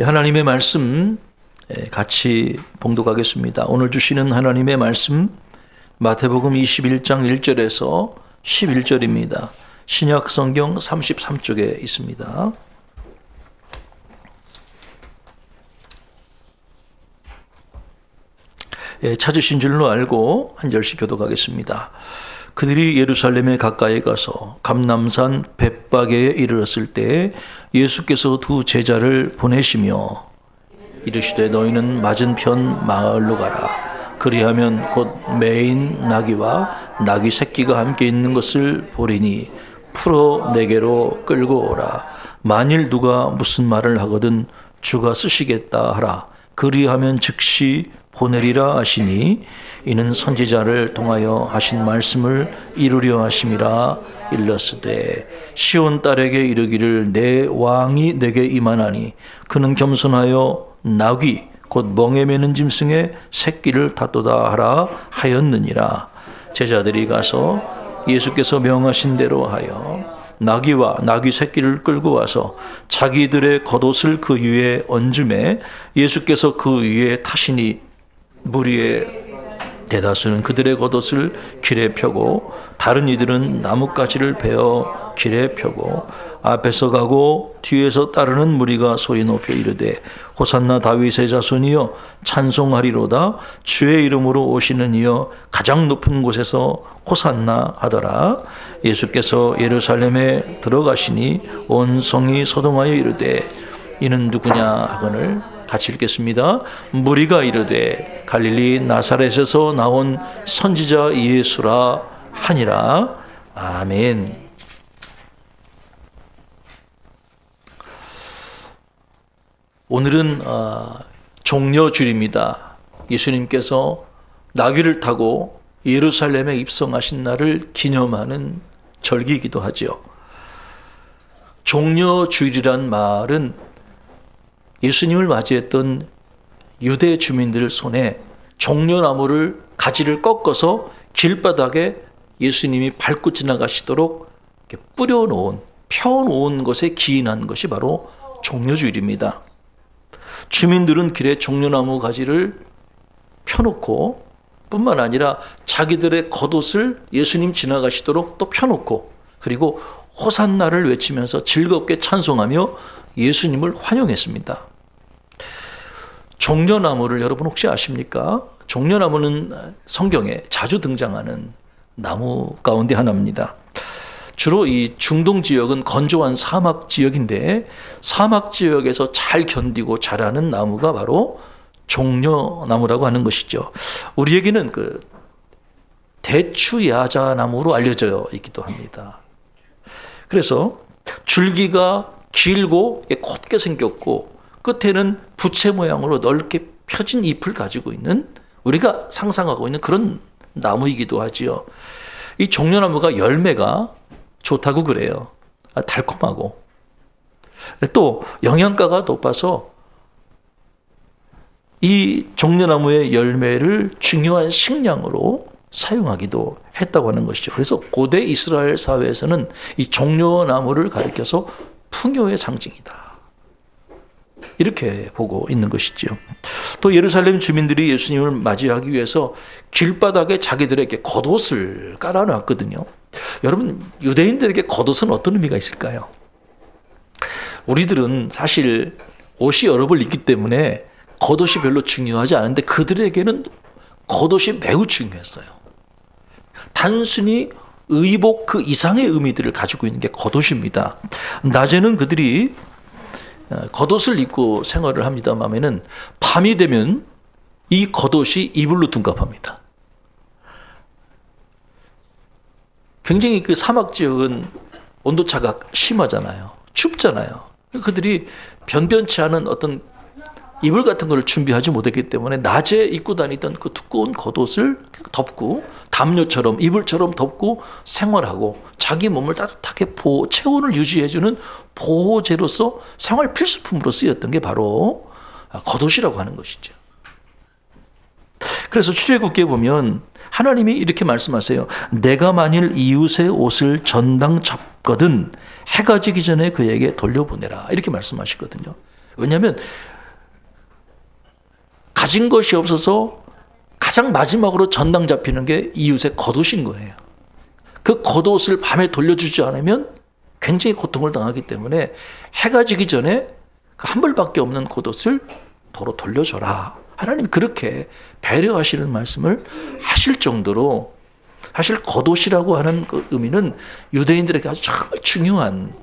하나님의 말씀 같이 봉독하겠습니다. 오늘 주시는 하나님의 말씀 마태복음 21장 1절에서 11절입니다. 신약 성경 33쪽에 있습니다. 찾으신 줄로 알고 한 절씩 교독하겠습니다. 그들이 예루살렘에 가까이 가서 감람산 벳바게에 이르렀을 때 예수께서 두 제자를 보내시며 이르시되 너희는 맞은편 마을로 가라. 그리하면 곧 매인 나귀와 나귀 새끼가 함께 있는 것을 보리니 풀어 내게로 끌고 오라. 만일 누가 무슨 말을 하거든 주가 쓰시겠다 하라. 그리하면 즉시 보내리라 하시니 이는 선지자를 통하여 하신 말씀을 이루려 하심이라. 일렀으되 시온 딸에게 이르기를 내 왕이 내게 임하나니 그는 겸손하여 나귀 곧 멍에 매는 짐승의 새끼를 탔도다 하라 하였느니라. 제자들이 가서 예수께서 명하신 대로 하여 나귀와 나귀 새끼를 끌고 와서 자기들의 겉옷을 그 위에 얹음에 예수께서 그 위에 타시니 무리의 대다수는 그들의 겉옷을 길에 펴고 다른 이들은 나뭇가지를 베어 길에 펴고 앞에서 가고 뒤에서 따르는 무리가 소리 높여 이르되 호산나 다윗의 자손이여 찬송하리로다. 주의 이름으로 오시는 이여 가장 높은 곳에서 호산나 하더라. 예수께서 예루살렘에 들어가시니 온 성이 소동하여 이르되 이는 누구냐 하거늘 같이 읽겠습니다. 무리가 이르되 갈릴리 나사렛에서 나온 선지자 예수라 하니라. 아멘. 오늘은 종려주일입니다. 예수님께서 나귀를 타고 예루살렘에 입성하신 날을 기념하는 절기이기도 하죠. 종려주일이란 말은 예수님을 맞이했던 유대 주민들 손에 종려나무를 가지를 꺾어서 길바닥에 예수님이 밟고 지나가시도록 이렇게 뿌려놓은, 펴놓은 것에 기인한 것이 바로 종려주일입니다. 주민들은 길에 종려나무 가지를 펴놓고 뿐만 아니라 자기들의 겉옷을 예수님 지나가시도록 또 펴놓고 그리고 호산나를 외치면서 즐겁게 찬송하며 예수님을 환영했습니다. 종려나무를 여러분 혹시 아십니까? 종려나무는 성경에 자주 등장하는 나무 가운데 하나입니다. 주로 이 중동 지역은 건조한 사막 지역인데 사막 지역에서 잘 견디고 자라는 나무가 바로 종려나무라고 하는 것이죠. 우리에게는 그 대추야자나무로 알려져 있기도 합니다. 그래서 줄기가 길고 곧게 생겼고 끝에는 부채 모양으로 넓게 펴진 잎을 가지고 있는 우리가 상상하고 있는 그런 나무이기도 하지요. 이 종려나무가 열매가 좋다고 그래요. 달콤하고 또 영양가가 높아서 이 종려나무의 열매를 중요한 식량으로 사용하기도 했다고 하는 것이죠. 그래서 고대 이스라엘 사회에서는 이 종려나무를 가리켜서 풍요의 상징이다. 이렇게 보고 있는 것이죠. 또 예루살렘 주민들이 예수님을 맞이하기 위해서 길바닥에 자기들에게 겉옷을 깔아놨거든요. 여러분, 유대인들에게 겉옷은 어떤 의미가 있을까요? 우리들은 사실 옷이 여러 벌 있기 때문에 겉옷이 별로 중요하지 않은데 그들에게는 겉옷이 매우 중요했어요. 단순히 의복 그 이상의 의미들을 가지고 있는 게 겉옷입니다. 낮에는 그들이 겉옷을 입고 생활을 합니다만은 밤이 되면 이 겉옷이 이불로 둔갑합니다. 굉장히 그 사막 지역은 온도차가 심하잖아요. 춥잖아요. 그들이 변변치 않은 어떤 이불 같은 걸 준비하지 못했기 때문에 낮에 입고 다니던 그 두꺼운 겉옷을 덮고 담요처럼 이불처럼 덮고 생활하고 자기 몸을 따뜻하게 체온을 유지해주는 보호제로서 생활 필수품으로 쓰였던 게 바로 겉옷이라고 하는 것이죠. 그래서 출애굽기에 보면 하나님이 이렇게 말씀하세요. 내가 만일 이웃의 옷을 전당 잡거든 해가 지기 전에 그에게 돌려보내라. 이렇게 말씀하시거든요. 왜냐하면 가진 것이 없어서 가장 마지막으로 전당 잡히는 게 이웃의 겉옷인 거예요. 그 겉옷을 밤에 돌려주지 않으면 굉장히 고통을 당하기 때문에 해가 지기 전에 그 한 벌밖에 없는 겉옷을 도로 돌려줘라. 하나님 그렇게 배려하시는 말씀을 하실 정도로, 사실 겉옷이라고 하는 그 의미는 유대인들에게 아주 정말 중요한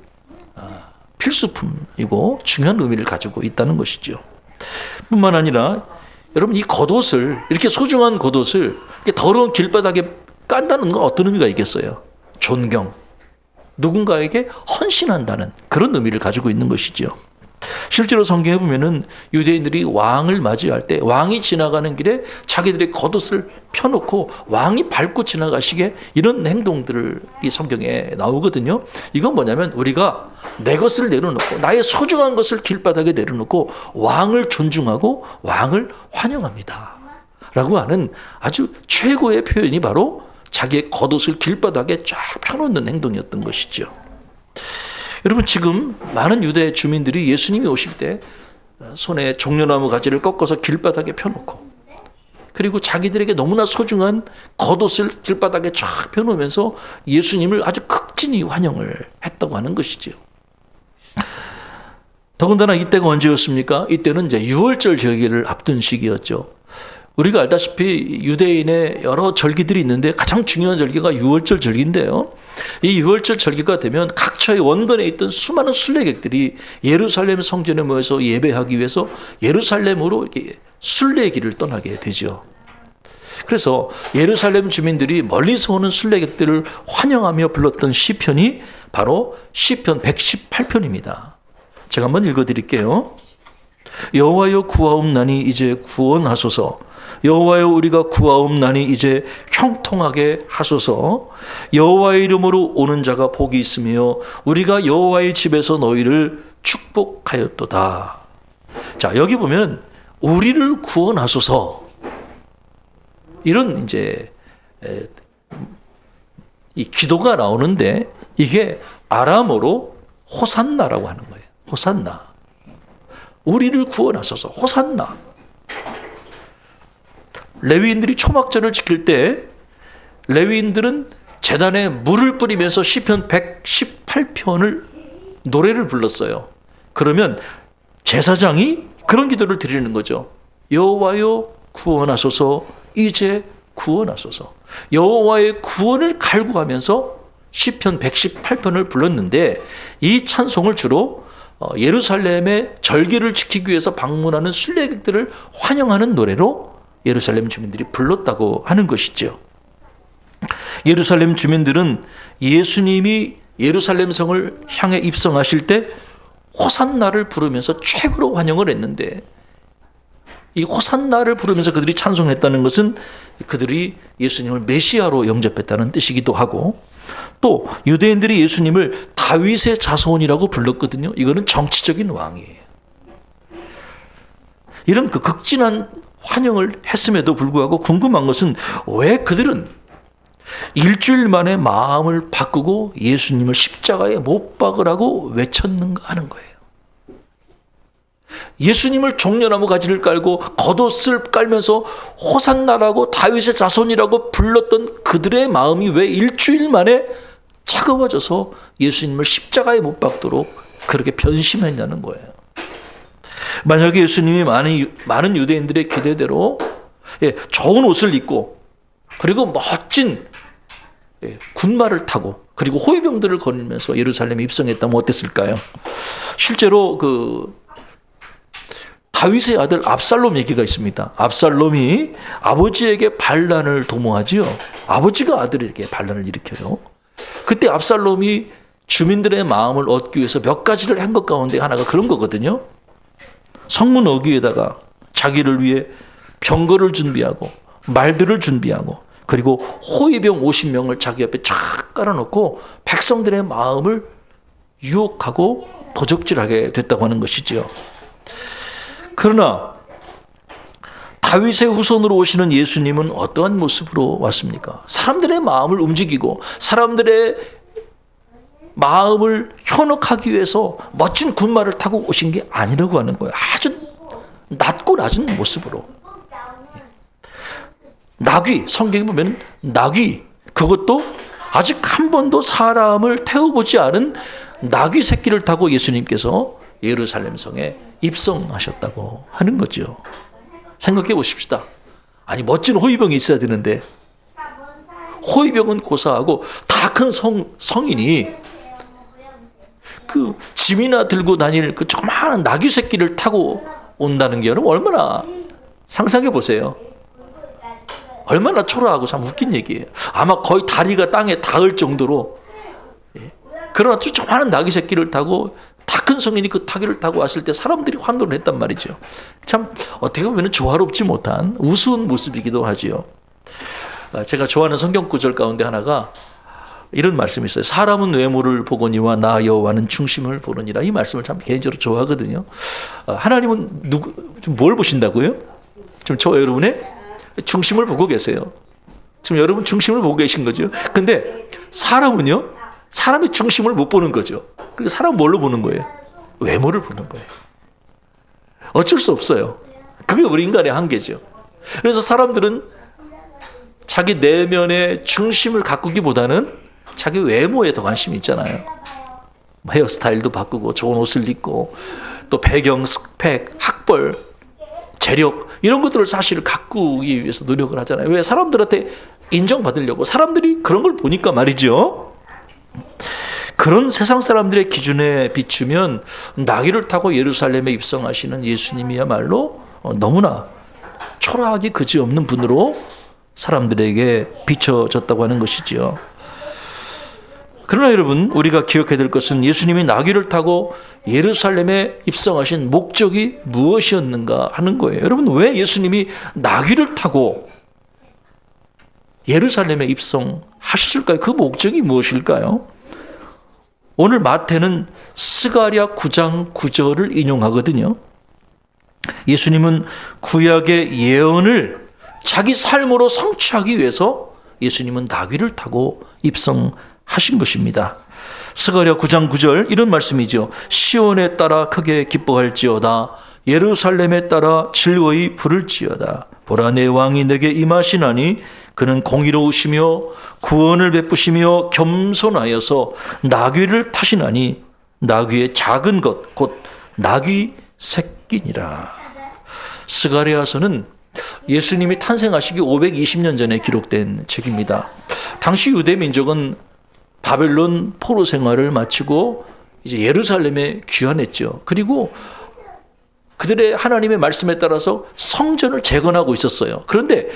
필수품이고 중요한 의미를 가지고 있다는 것이죠. 뿐만 아니라 여러분, 이 겉옷을, 이렇게 소중한 겉옷을 이렇게 더러운 길바닥에 깐다는 건 어떤 의미가 있겠어요? 존경, 누군가에게 헌신한다는 그런 의미를 가지고 있는 것이죠. 실제로 성경에 보면은 유대인들이 왕을 맞이할 때 왕이 지나가는 길에 자기들의 겉옷을 펴놓고 왕이 밟고 지나가시게, 이런 행동들이 성경에 나오거든요. 이건 뭐냐면 우리가 내 것을 내려놓고 나의 소중한 것을 길바닥에 내려놓고 왕을 존중하고 왕을 환영합니다 라고 하는 아주 최고의 표현이 바로 자기의 겉옷을 길바닥에 쫙 펴놓는 행동이었던 것이죠. 여러분, 지금 많은 유대 주민들이 예수님이 오실 때 손에 종려나무 가지를 꺾어서 길바닥에 펴놓고, 그리고 자기들에게 너무나 소중한 겉옷을 길바닥에 쫙 펴놓으면서 예수님을 아주 극진히 환영을 했다고 하는 것이죠. 더군다나 이때가 언제였습니까? 이때는 이제 유월절 절기를 앞둔 시기였죠. 우리가 알다시피 유대인의 여러 절기들이 있는데 가장 중요한 절기가 유월절 절기인데요. 이 유월절 절기가 되면 각처의 원근에 있던 수많은 순례객들이 예루살렘 성전에 모여서 예배하기 위해서 예루살렘으로 이렇게 순례길을 떠나게 되죠. 그래서 예루살렘 주민들이 멀리서 오는 순례객들을 환영하며 불렀던 시편이 바로 시편 118편입니다. 제가 한번 읽어드릴게요. 여호와여 구하옵나니 이제 구원하소서. 여호와여 우리가 구하옵나니 이제 형통하게 하소서. 여호와의 이름으로 오는 자가 복이 있으며 우리가 여호와의 집에서 너희를 축복하였도다. 자, 여기 보면 우리를 구원하소서, 이런 이제 이 기도가 나오는데 이게 아람어로 호산나라고 하는 거예요. 호산나. 우리를 구원하소서. 호산나. 레위인들이 초막절을 지킬 때 레위인들은 제단에 물을 뿌리면서 시편 118편을 노래를 불렀어요. 그러면 제사장이 그런 기도를 드리는 거죠. 여호와여 구원하소서. 이제 구원하소서. 여호와의 구원을 갈구하면서 시편 118편을 불렀는데, 이 찬송을 주로 예루살렘의 절기를 지키기 위해서 방문하는 순례객들을 환영하는 노래로 예루살렘 주민들이 불렀다고 하는 것이죠. 예루살렘 주민들은 예수님이 예루살렘 성을 향해 입성하실 때 호산나를 부르면서 최고로 환영을 했는데, 이 호산나를 부르면서 그들이 찬송했다는 것은 그들이 예수님을 메시아로 영접했다는 뜻이기도 하고, 또 유대인들이 예수님을 다윗의 자손이라고 불렀거든요. 이거는 정치적인 왕이에요. 이런 그 극진한 환영을 했음에도 불구하고 궁금한 것은 왜 그들은 일주일 만에 마음을 바꾸고 예수님을 십자가에 못 박으라고 외쳤는가 하는 거예요. 예수님을 종려나무 가지를 깔고 겉옷을 깔면서 호산나라고 다윗의 자손이라고 불렀던 그들의 마음이 왜 일주일 만에 차가워져서 예수님을 십자가에 못 박도록 그렇게 변심했냐는 거예요. 만약에 예수님이 많은 유대인들의 기대대로 좋은 옷을 입고 그리고 멋진 군마를 타고 그리고 호위병들을 거니면서 예루살렘에 입성했다면 어땠을까요? 실제로 다윗의 아들 압살롬 얘기가 있습니다. 압살롬이 아버지에게 반란을 도모하지요. 아버지가 아들에게 반란을 일으켜요. 그때 압살롬이 주민들의 마음을 얻기 위해서 몇 가지를 한 것 가운데 하나가 그런 거거든요. 성문 어귀에다가 자기를 위해 병거를 준비하고 말들을 준비하고 그리고 호위병 50명을 자기 앞에 쫙 깔아놓고 백성들의 마음을 유혹하고 도적질하게 됐다고 하는 것이지요. 그러나 다윗의 후손으로 오시는 예수님은 어떠한 모습으로 왔습니까? 사람들의 마음을 움직이고 사람들의 마음을 현혹하기 위해서 멋진 군마를 타고 오신 게 아니라고 하는 거예요. 아주 낮고 낮은 모습으로. 나귀, 성경에 보면 나귀, 그것도 아직 한 번도 사람을 태워보지 않은 나귀 새끼를 타고 예수님께서 예루살렘 성에 입성하셨다고 하는 거죠. 생각해 보십시다. 아니, 멋진 호위병이 있어야 되는데 호위병은 고사하고 다 큰 성인이 그 짐이나 들고 다닐 그 조그마한 나귀 새끼를 타고 온다는 게 여러분 얼마나 상상해 보세요. 얼마나 초라하고 참 웃긴 얘기예요. 아마 거의 다리가 땅에 닿을 정도로. 그러나 조그마한 나귀 새끼를 타고 다 큰 성인이 그 타기를 타고 왔을 때 사람들이 환호를 했단 말이죠. 참 어떻게 보면 조화롭지 못한 우스운 모습이기도 하지요. 제가 좋아하는 성경 구절 가운데 하나가 이런 말씀이 있어요. 사람은 외모를 보거니와 나 여호와는 중심을 보느니라. 이 말씀을 참 개인적으로 좋아하거든요. 하나님은 좀 뭘 보신다고요? 지금 저 여러분의 중심을 보고 계세요. 지금 여러분 중심을 보고 계신 거죠. 근데 사람은요, 사람의 중심을 못 보는 거죠. 그리고 사람 뭘로 보는 거예요? 외모를 보는 거예요. 어쩔 수 없어요. 그게 우리 인간의 한계죠. 그래서 사람들은 자기 내면의 중심을 가꾸기보다는 자기 외모에 더 관심이 있잖아요. 헤어스타일도 바꾸고 좋은 옷을 입고 또 배경, 스펙, 학벌, 재력 이런 것들을 사실 가꾸기 위해서 노력을 하잖아요. 왜? 사람들한테 인정받으려고. 사람들이 그런 걸 보니까 말이죠. 그런 세상 사람들의 기준에 비추면 나귀를 타고 예루살렘에 입성하시는 예수님이야말로 너무나 초라하기 그지없는 분으로 사람들에게 비춰졌다고 하는 것이지요. 그러나 여러분, 우리가 기억해야 될 것은 예수님이 나귀를 타고 예루살렘에 입성하신 목적이 무엇이었는가 하는 거예요. 여러분, 왜 예수님이 나귀를 타고 예루살렘에 입성하셨을까요? 그 목적이 무엇일까요? 오늘 마태는 스가랴 9장 9절을 인용하거든요. 예수님은 구약의 예언을 자기 삶으로 성취하기 위해서 예수님은 나귀를 타고 입성하신 것입니다. 스가랴 9장 9절 이런 말씀이죠. 시온에 따라 크게 기뻐할지어다. 예루살렘에 따라 즐거이 부를지어다. 보라, 내 왕이 내게 임하시나니 그는 공의로우시며 구원을 베푸시며 겸손하여서 나귀를 타시나니 나귀의 작은 것 곧 나귀 새끼니라. 스가랴서는 예수님이 탄생하시기 520년 전에 기록된 책입니다. 당시 유대 민족은 바벨론 포로 생활을 마치고 이제 예루살렘에 귀환했죠. 그리고 그들의 하나님의 말씀에 따라서 성전을 재건하고 있었어요. 그런데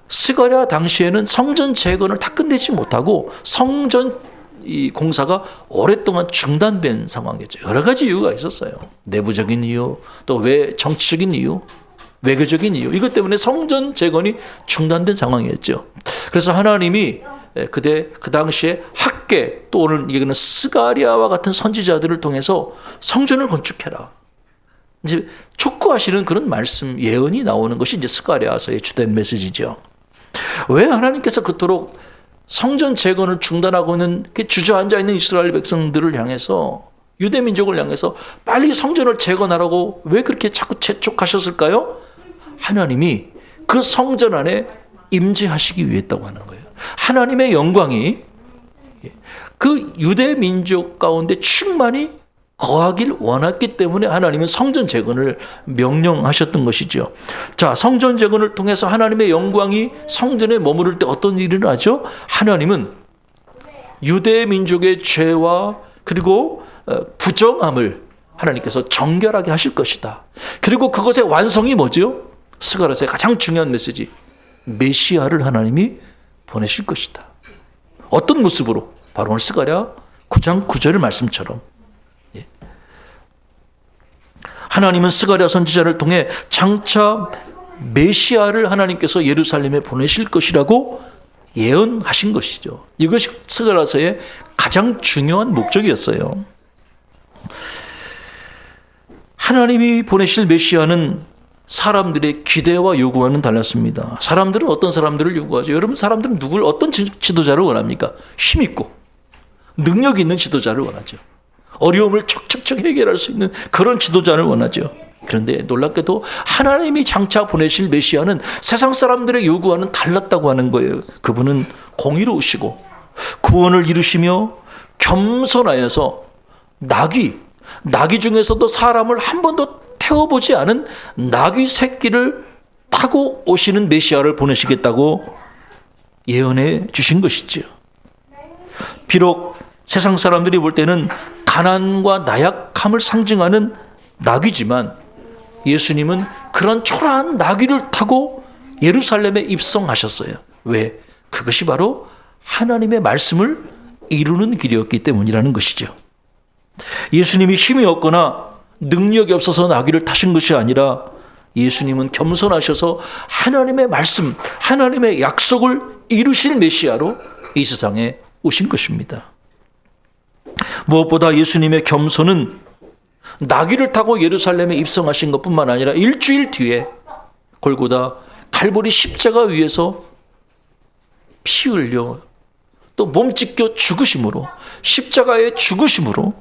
스가랴 당시에는 성전 재건을 다 끝내지 못하고 성전 이 공사가 오랫동안 중단된 상황이었죠. 여러 가지 이유가 있었어요. 내부적인 이유, 또 정치적인 이유, 외교적인 이유. 이것 때문에 성전 재건이 중단된 상황이었죠. 그래서 하나님이 그 당시에 학계, 또 오늘 얘기는 스가랴와 같은 선지자들을 통해서 성전을 건축해라. 이제 촉구하시는 그런 말씀, 예언이 나오는 것이 이제 스가랴서의 주된 메시지죠. 왜 하나님께서 그토록 성전 재건을 중단하고 있는 주저앉아 있는 이스라엘 백성들을 향해서, 유대 민족을 향해서 빨리 성전을 재건하라고 왜 그렇게 자꾸 재촉하셨을까요? 하나님이 그 성전 안에 임재하시기 위했다고 하는 거예요. 하나님의 영광이 그 유대 민족 가운데 충만히 거하길 원했기 때문에 하나님은 성전 재건을 명령하셨던 것이죠. 자, 성전 재건을 통해서 하나님의 영광이 성전에 머무를 때 어떤 일을 하죠? 하나님은 유대 민족의 죄와 그리고 부정함을 하나님께서 정결하게 하실 것이다. 그리고 그것의 완성이 뭐죠? 스가랴서의 가장 중요한 메시지, 메시아를 하나님이 보내실 것이다. 어떤 모습으로? 바로 오늘 스가랴 9장 9절 말씀처럼 하나님은 스가랴 선지자를 통해 장차 메시아를 하나님께서 예루살렘에 보내실 것이라고 예언하신 것이죠. 이것이 스가랴서의 가장 중요한 목적이었어요. 하나님이 보내실 메시아는 사람들의 기대와 요구와는 달랐습니다. 사람들은 어떤 사람들을 요구하죠? 여러분, 사람들은 어떤 지도자를 원합니까? 힘있고, 능력 있는 지도자를 원하죠. 어려움을 척척척 해결할 수 있는 그런 지도자를 원하죠. 그런데 놀랍게도 하나님이 장차 보내실 메시아는 세상 사람들의 요구와는 달랐다고 하는 거예요. 그분은 공의로우시고 구원을 이루시며 겸손하여서 나귀 중에서도 사람을 한 번도 태워보지 않은 나귀 새끼를 타고 오시는 메시아를 보내시겠다고 예언해 주신 것이지요. 비록 세상 사람들이 볼 때는 가난과 나약함을 상징하는 나귀지만 예수님은 그런 초라한 나귀를 타고 예루살렘에 입성하셨어요. 왜? 그것이 바로 하나님의 말씀을 이루는 길이었기 때문이라는 것이죠. 예수님이 힘이 없거나 능력이 없어서 나귀를 타신 것이 아니라 예수님은 겸손하셔서 하나님의 말씀, 하나님의 약속을 이루실 메시아로 이 세상에 오신 것입니다. 무엇보다 예수님의 겸손은 나귀를 타고 예루살렘에 입성하신 것뿐만 아니라 일주일 뒤에 골고다 갈보리 십자가 위에서 피 흘려 또 몸찢겨 죽으심으로, 십자가의 죽으심으로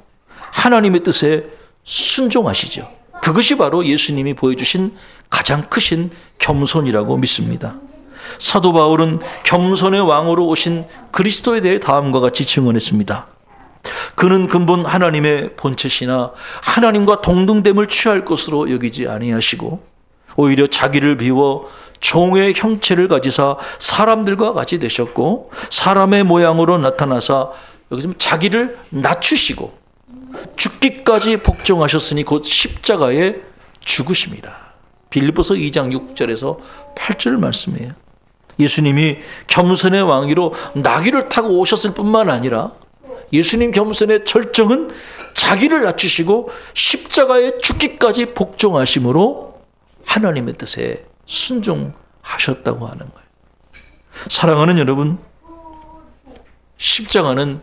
하나님의 뜻에 순종하시죠. 그것이 바로 예수님이 보여주신 가장 크신 겸손이라고 믿습니다. 사도 바울은 겸손의 왕으로 오신 그리스도에 대해 다음과 같이 증언했습니다. 그는 근본 하나님의 본체시나 하나님과 동등됨을 취할 것으로 여기지 아니하시고 오히려 자기를 비워 종의 형체를 가지사 사람들과 같이 되셨고 사람의 모양으로 나타나사 여기서 자기를 낮추시고 죽기까지 복종하셨으니 곧 십자가에 죽으심이라. 빌립보서 2장 6절에서 8절 말씀이에요. 예수님이 겸손의 왕위로 나귀를 타고 오셨을 뿐만 아니라 예수님 겸손의 절정은 자기를 낮추시고 십자가에 죽기까지 복종하심으로 하나님의 뜻에 순종하셨다고 하는 거예요. 사랑하는 여러분, 십자가는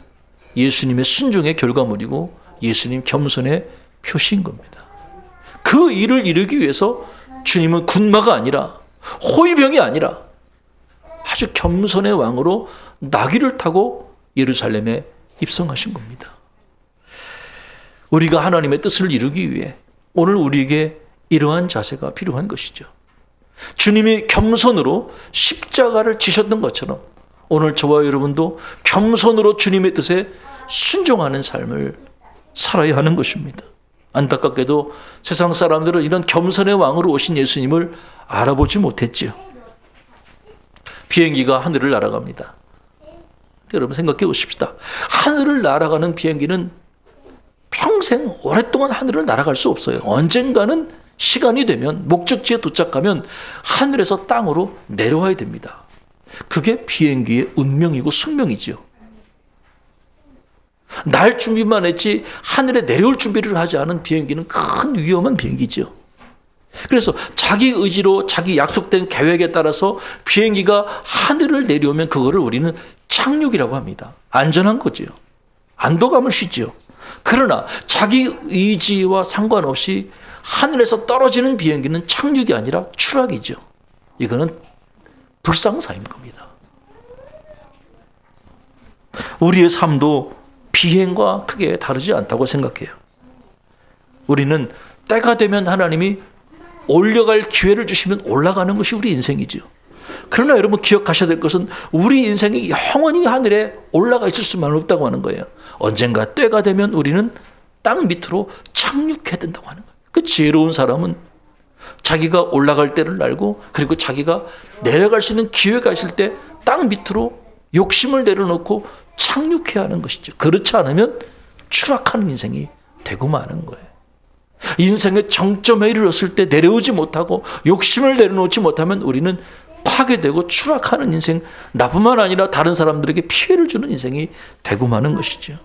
예수님의 순종의 결과물이고 예수님 겸손의 표시인 겁니다. 그 일을 이루기 위해서 주님은 군마가 아니라 호위병이 아니라 아주 겸손의 왕으로 나귀를 타고 예루살렘에 입성하신 겁니다. 우리가 하나님의 뜻을 이루기 위해 오늘 우리에게 이러한 자세가 필요한 것이죠. 주님이 겸손으로 십자가를 지셨던 것처럼 오늘 저와 여러분도 겸손으로 주님의 뜻에 순종하는 삶을 살아야 하는 것입니다. 안타깝게도 세상 사람들은 이런 겸손의 왕으로 오신 예수님을 알아보지 못했지요. 비행기가 하늘을 날아갑니다. 여러분 생각해 보십시다. 하늘을 날아가는 비행기는 평생 오랫동안 하늘을 날아갈 수 없어요. 언젠가는 시간이 되면 목적지에 도착하면 하늘에서 땅으로 내려와야 됩니다. 그게 비행기의 운명이고 숙명이지요. 날 준비만 했지 하늘에 내려올 준비를 하지 않은 비행기는 큰 위험한 비행기지요. 그래서 자기 의지로 자기 약속된 계획에 따라서 비행기가 하늘을 내려오면 그거를 우리는 착륙이라고 합니다. 안전한 거지요. 안도감을 쉬지요. 그러나 자기 의지와 상관없이 하늘에서 떨어지는 비행기는 착륙이 아니라 추락이죠. 이거는 불상사인 겁니다. 우리의 삶도 비행과 크게 다르지 않다고 생각해요. 우리는 때가 되면 하나님이 올라갈 기회를 주시면 올라가는 것이 우리 인생이죠. 그러나 여러분 기억하셔야 될 것은 우리 인생이 영원히 하늘에 올라가 있을 수만 없다고 하는 거예요. 언젠가 때가 되면 우리는 땅 밑으로 착륙해야 된다고 하는 거예요. 그 지혜로운 사람은 자기가 올라갈 때를 알고 그리고 자기가 내려갈 수 있는 기회가 있을 때 땅 밑으로 욕심을 내려놓고 착륙해야 하는 것이죠. 그렇지 않으면 추락하는 인생이 되고 마는 거예요. 인생의 정점에 이르렀을 때 내려오지 못하고 욕심을 내려놓지 못하면 우리는 파괴되고 추락하는 인생, 나뿐만 아니라 다른 사람들에게 피해를 주는 인생이 되고 마는 것이죠.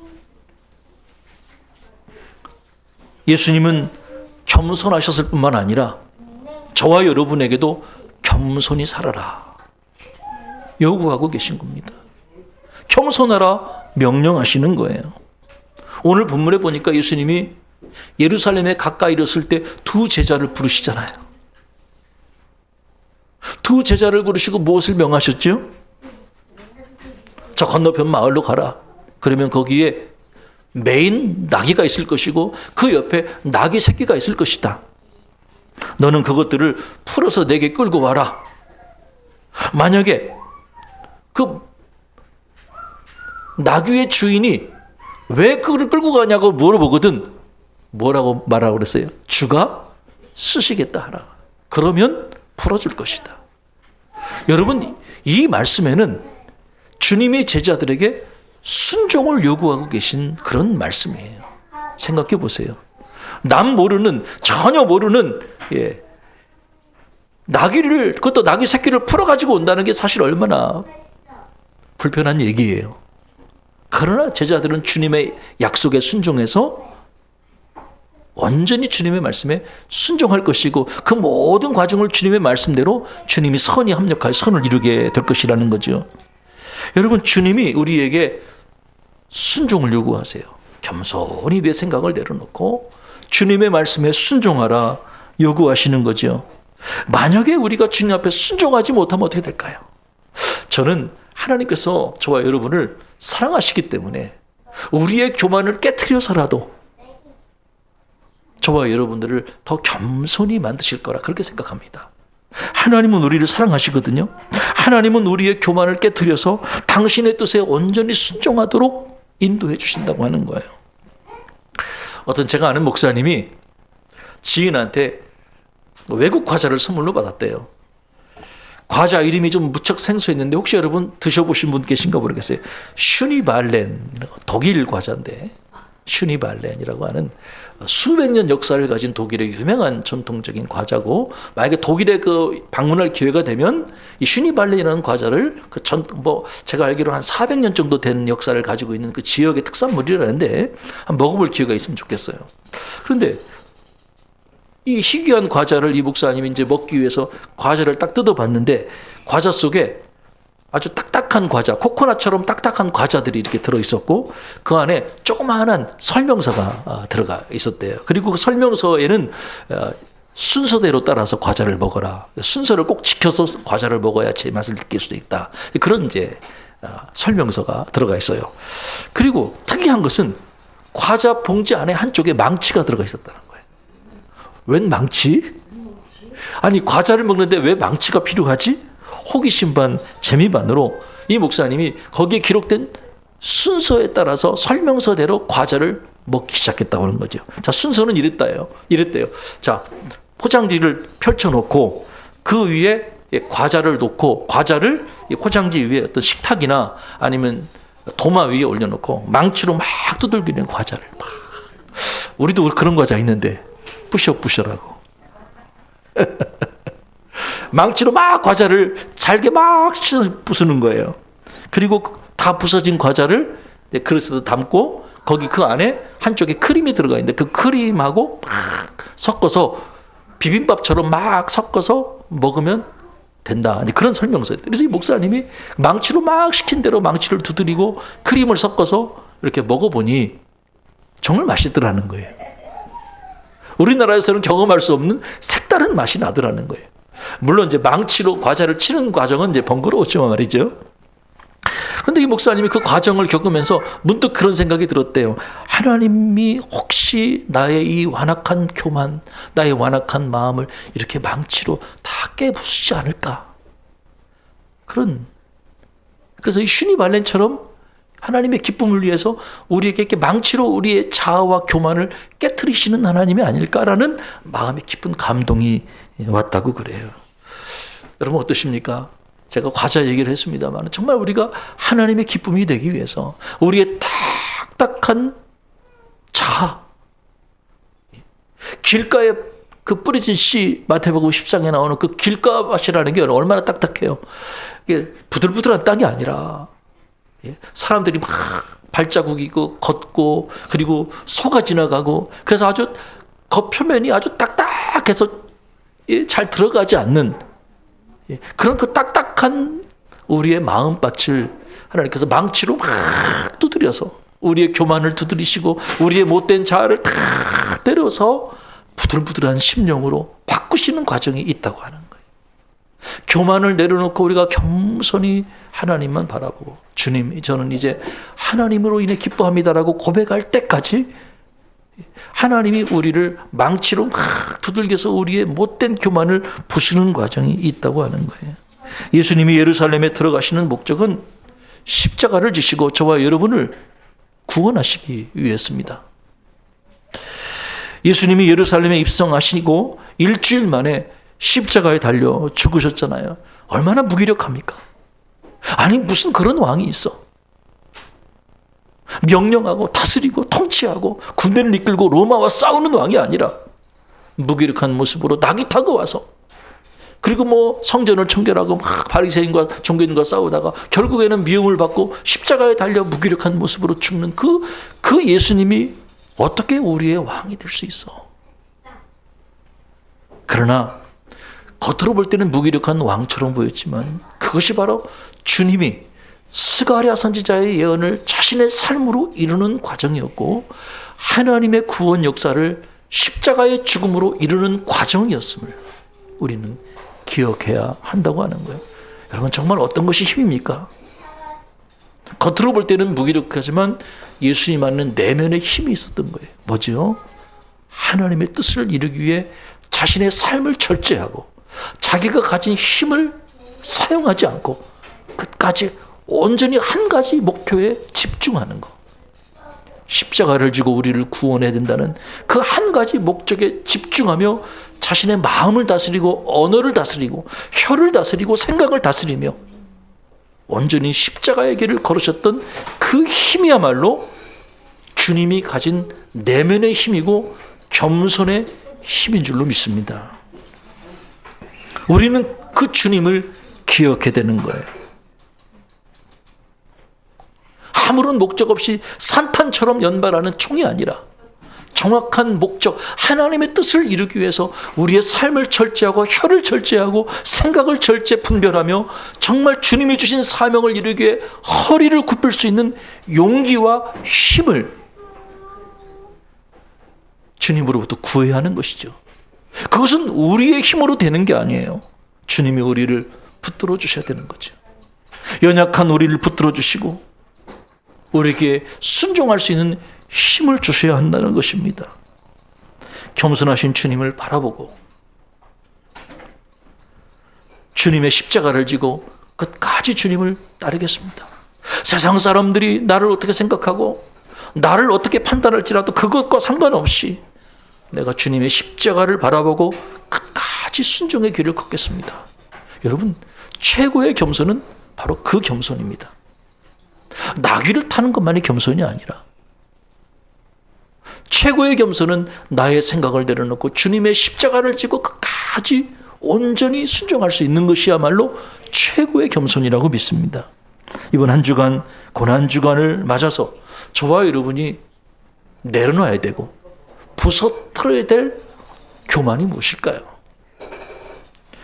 예수님은 겸손하셨을 뿐만 아니라 저와 여러분에게도 겸손히 살아라 요구하고 계신 겁니다. 겸손하라 명령하시는 거예요. 오늘 본문에 보니까 예수님이 예루살렘에 가까이 이르렀을 때 두 제자를 부르시잖아요. 두 제자를 부르시고 무엇을 명하셨죠? 저 건너편 마을로 가라. 그러면 거기에 메인 나귀가 있을 것이고 그 옆에 나귀 새끼가 있을 것이다. 너는 그것들을 풀어서 내게 끌고 와라. 만약에 그 나귀의 주인이 왜 그걸 끌고 가냐고 물어보거든. 뭐라고 말하고 그랬어요? 주가 쓰시겠다 하라. 그러면 풀어줄 것이다. 여러분, 이 말씀에는 주님이 제자들에게 순종을 요구하고 계신 그런 말씀이에요. 생각해 보세요. 남 모르는, 전혀 모르는 나귀를, 그것도 나귀 새끼를 풀어가지고 온다는 게 사실 얼마나 불편한 얘기예요. 그러나 제자들은 주님의 약속에 순종해서 완전히 주님의 말씀에 순종할 것이고 그 모든 과정을 주님의 말씀대로 주님이 선히 합력하여 선을 이루게 될 것이라는 거죠. 여러분, 주님이 우리에게 순종을 요구하세요. 겸손히 내 생각을 내려놓고 주님의 말씀에 순종하라 요구하시는 거죠. 만약에 우리가 주님 앞에 순종하지 못하면 어떻게 될까요? 저는 하나님께서 저와 여러분을 사랑하시기 때문에 우리의 교만을 깨트려서라도 저와 여러분들을 더 겸손히 만드실 거라 그렇게 생각합니다. 하나님은 우리를 사랑하시거든요. 하나님은 우리의 교만을 깨트려서 당신의 뜻에 온전히 순종하도록 인도해 주신다고 하는 거예요. 제가 아는 목사님이 지인한테 외국 과자를 선물로 받았대요. 과자 이름이 좀 무척 생소했는데 혹시 여러분 드셔보신 분 계신가 모르겠어요. 슈니발렌, 독일 과자인데 슈니발렌이라고 하는 수백 년 역사를 가진 독일의 유명한 전통적인 과자고, 만약에 독일에 방문할 기회가 되면 이 슈니발렌이라는 과자를 제가 알기로 한 400년 정도 되는 역사를 가지고 있는 그 지역의 특산물이라는데 한번 먹어볼 기회가 있으면 좋겠어요. 그런데 이 희귀한 과자를 이 목사님이 이제 먹기 위해서 과자를 딱 뜯어봤는데 과자 속에 아주 딱딱한 과자, 코코넛처럼 딱딱한 과자들이 이렇게 들어있었고 그 안에 조그마한 설명서가 들어가 있었대요. 그리고 그 설명서에는 순서대로 따라서 과자를 먹어라. 순서를 꼭 지켜서 과자를 먹어야 제맛을 느낄 수도 있다. 그런 이제 설명서가 들어가 있어요. 그리고 특이한 것은 과자 봉지 안에 한쪽에 망치가 들어가 있었다는 거예요. 웬 망치? 아니, 과자를 먹는데 왜 망치가 필요하지? 호기심 반 재미 반으로 이 목사님이 거기에 기록된 순서에 따라서 설명서대로 과자를 먹기 시작했다고 하는 거죠. 자, 순서는 이랬대요. 자, 포장지를 펼쳐놓고 그 위에 과자를 놓고 과자를 포장지 위에 어떤 식탁이나 아니면 도마 위에 올려놓고 망치로 막 두들기는 과자를 막. 우리도 그런 과자 있는데 부셔부셔라고. 망치로 막 과자를 잘게 막 부수는 거예요. 그리고 다 부서진 과자를 그릇에 담고 거기 그 안에 한쪽에 크림이 들어가 있는데 그 크림하고 막 섞어서 비빔밥처럼 막 섞어서 먹으면 된다. 그런 설명서예요. 그래서 이 목사님이 망치로 막 시킨 대로 망치를 두드리고 크림을 섞어서 이렇게 먹어보니 정말 맛있더라는 거예요. 우리나라에서는 경험할 수 없는 색다른 맛이 나더라는 거예요. 물론 이제 망치로 과자를 치는 과정은 이제 번거로웠지만 말이죠. 그런데 이 목사님이 그 과정을 겪으면서 문득 그런 생각이 들었대요. 하나님이 혹시 나의 이 완악한 교만, 나의 완악한 마음을 이렇게 망치로 다 깨부수지 않을까? 그래서 이 슈니발렌처럼 하나님의 기쁨을 위해서 우리에게 이렇게 망치로 우리의 자아와 교만을 깨트리시는 하나님이 아닐까라는 마음의 깊은 감동이 왔다고 그래요. 여러분 어떠십니까? 제가 과자 얘기를 했습니다만 정말 우리가 하나님의 기쁨이 되기 위해서 우리의 딱딱한 자아, 길가에 그 뿌려진 씨, 마태복음 10장에 나오는 그 길가밭이라는 게 얼마나 딱딱해요. 이게 부들부들한 땅이 아니라 사람들이 막 발자국이 있고 걷고 그리고 소가 지나가고 그래서 아주 겉표면이 아주 딱딱해서 잘 들어가지 않는 그런 그 딱딱한 우리의 마음밭을 하나님께서 망치로 막 두드려서 우리의 교만을 두드리시고 우리의 못된 자아를 다 때려서 부들부들한 심령으로 바꾸시는 과정이 있다고 하는 거예요. 교만을 내려놓고 우리가 겸손히 하나님만 바라보고, 주님, 저는 이제 하나님으로 인해 기뻐합니다라고 고백할 때까지 하나님이 우리를 망치로 막 두들겨서 우리의 못된 교만을 부수는 과정이 있다고 하는 거예요. 예수님이 예루살렘에 들어가시는 목적은 십자가를 지시고 저와 여러분을 구원하시기 위해서입니다. 예수님이 예루살렘에 입성하시고 일주일 만에 십자가에 달려 죽으셨잖아요. 얼마나 무기력합니까? 아니, 무슨 그런 왕이 있어. 명령하고 다스리고 통치하고 군대를 이끌고 로마와 싸우는 왕이 아니라 무기력한 모습으로 낙이 타고 와서, 그리고 뭐 성전을 청결하고 막 바리새인과 종교인과 싸우다가 결국에는 미움을 받고 십자가에 달려 무기력한 모습으로 죽는 그 예수님이 어떻게 우리의 왕이 될 수 있어? 그러나 겉으로 볼 때는 무기력한 왕처럼 보였지만 그것이 바로 주님이 스가랴 선지자의 예언을 자신의 삶으로 이루는 과정이었고, 하나님의 구원 역사를 십자가의 죽음으로 이루는 과정이었음을 우리는 기억해야 한다고 하는 거예요. 여러분, 정말 어떤 것이 힘입니까? 겉으로 볼 때는 무기력하지만 예수님 안에는 내면의 힘이 있었던 거예요. 뭐죠? 하나님의 뜻을 이루기 위해 자신의 삶을 절제하고 자기가 가진 힘을 사용하지 않고 끝까지 온전히 한 가지 목표에 집중하는 것. 십자가를 지고 우리를 구원해야 된다는 그 한 가지 목적에 집중하며 자신의 마음을 다스리고 언어를 다스리고 혀를 다스리고 생각을 다스리며 온전히 십자가의 길을 걸으셨던 그 힘이야말로 주님이 가진 내면의 힘이고 겸손의 힘인 줄로 믿습니다. 우리는 그 주님을 기억해야 되는 거예요. 아무런 목적 없이 산탄처럼 연발하는 총이 아니라 정확한 목적, 하나님의 뜻을 이루기 위해서 우리의 삶을 절제하고 혀를 절제하고 생각을 절제 분별하며 정말 주님이 주신 사명을 이루기 위해 허리를 굽힐 수 있는 용기와 힘을 주님으로부터 구해야 하는 것이죠. 그것은 우리의 힘으로 되는 게 아니에요. 주님이 우리를 붙들어 주셔야 되는 거죠. 연약한 우리를 붙들어 주시고 우리에게 순종할 수 있는 힘을 주셔야 한다는 것입니다. 겸손하신 주님을 바라보고 주님의 십자가를 지고 끝까지 주님을 따르겠습니다. 세상 사람들이 나를 어떻게 생각하고 나를 어떻게 판단할지라도 그것과 상관없이 내가 주님의 십자가를 바라보고 끝까지 순종의 길을 걷겠습니다. 여러분, 최고의 겸손은 바로 그 겸손입니다. 나귀를 타는 것만이 겸손이 아니라 최고의 겸손은 나의 생각을 내려놓고 주님의 십자가를 지고 끝까지 온전히 순종할 수 있는 것이야말로 최고의 겸손이라고 믿습니다. 이번 한 주간 고난주간을 맞아서 저와 여러분이 내려놔야 되고 부서뜨려야 될 교만이 무엇일까요?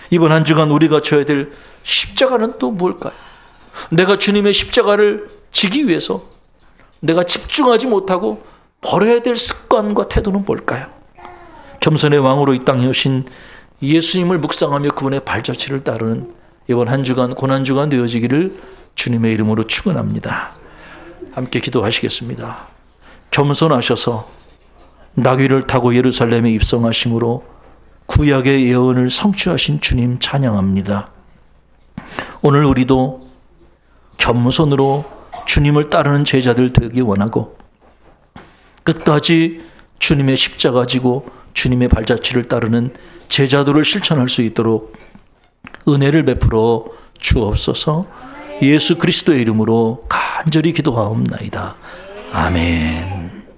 이번 한 주간 우리가 져야 될 십자가는 또 무엇일까요? 내가 주님의 십자가를 지기 위해서 내가 집중하지 못하고 버려야 될 습관과 태도는 뭘까요? 겸손의 왕으로 이 땅에 오신 예수님을 묵상하며 그분의 발자취를 따르는 이번 한 주간 고난주간 되어지기를 주님의 이름으로 축원합니다. 함께 기도하시겠습니다. 겸손하셔서 나귀를 타고 예루살렘에 입성하심으로 구약의 예언을 성취하신 주님 찬양합니다. 오늘 우리도 겸손으로 주님을 따르는 제자들 되기 원하고 끝까지 주님의 십자가 지고 주님의 발자취를 따르는 제자도를 실천할 수 있도록 은혜를 베풀어 주옵소서. 예수 그리스도의 이름으로 간절히 기도하옵나이다. 아멘.